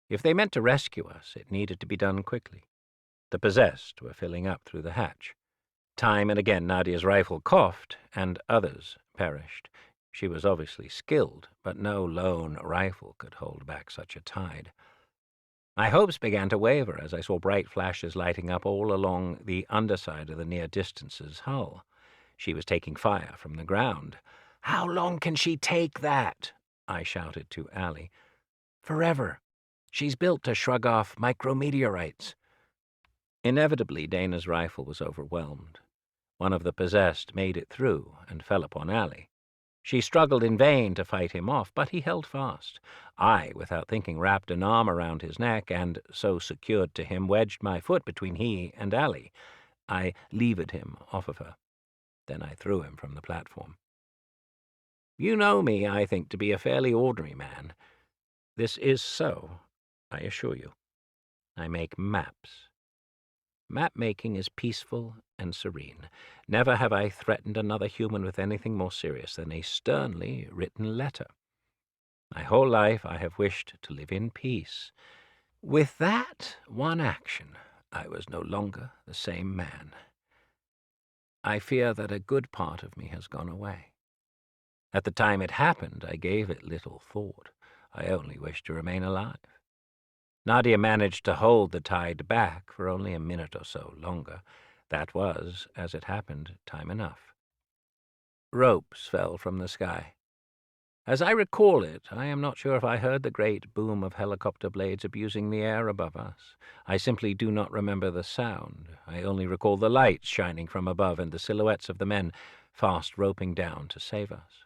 If they meant to rescue us, it needed to be done quickly. The possessed were filling up through the hatch. Time and again Nadia's rifle coughed, and others perished. She was obviously skilled, but no lone rifle could hold back such a tide. My hopes began to waver as I saw bright flashes lighting up all along the underside of the near distance's hull. She was taking fire from the ground. "How long can she take that?" I shouted to Allie. "Forever. She's built to shrug off micrometeorites." Inevitably, Dana's rifle was overwhelmed. One of the possessed made it through and fell upon Allie. She struggled in vain to fight him off, but he held fast. I, without thinking, wrapped an arm around his neck and, so secured to him, wedged my foot between he and Allie. I levered him off of her. Then I threw him from the platform. You know me, I think, to be a fairly ordinary man. This is so, I assure you. I make maps. Map-making is peaceful and serene. Never have I threatened another human with anything more serious than a sternly written letter. My whole life I have wished to live in peace. With that one action, I was no longer the same man. I fear that a good part of me has gone away. At the time it happened, I gave it little thought. I only wished to remain alive. Nadia managed to hold the tide back for only a minute or so longer. That was, as it happened, time enough. Ropes fell from the sky. As I recall it, I am not sure if I heard the great boom of helicopter blades abusing the air above us. I simply do not remember the sound. I only recall the lights shining from above and the silhouettes of the men fast roping down to save us.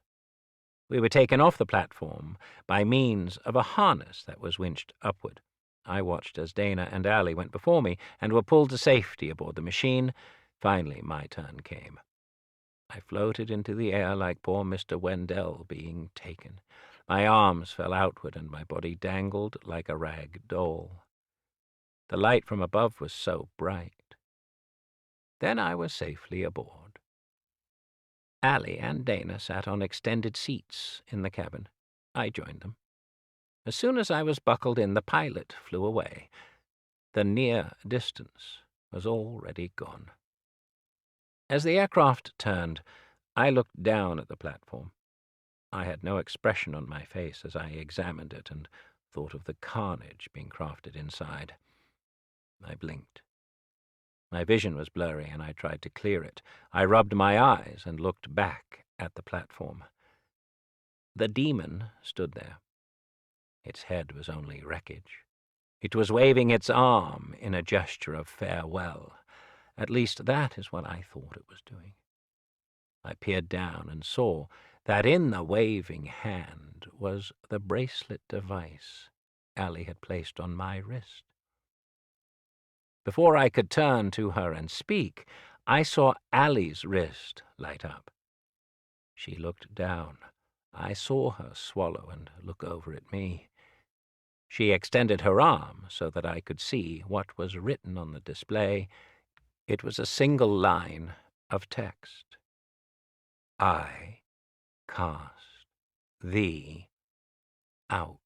We were taken off the platform by means of a harness that was winched upward. I watched as Dana and Allie went before me and were pulled to safety aboard the machine. Finally, my turn came. I floated into the air like poor Mr. Wendell being taken. My arms fell outward and my body dangled like a rag doll. The light from above was so bright. Then I was safely aboard. Allie and Dana sat on extended seats in the cabin. I joined them. As soon as I was buckled in, the pilot flew away. The near distance was already gone. As the aircraft turned, I looked down at the platform. I had no expression on my face as I examined it and thought of the carnage being crafted inside. I blinked. My vision was blurry, and I tried to clear it. I rubbed my eyes and looked back at the platform. The demon stood there. Its head was only wreckage. It was waving its arm in a gesture of farewell. At least that is what I thought it was doing. I peered down and saw that in the waving hand was the bracelet device Allie had placed on my wrist. Before I could turn to her and speak, I saw Allie's wrist light up. She looked down. I saw her swallow and look over at me. She extended her arm so that I could see what was written on the display. It was a single line of text. I cast thee out.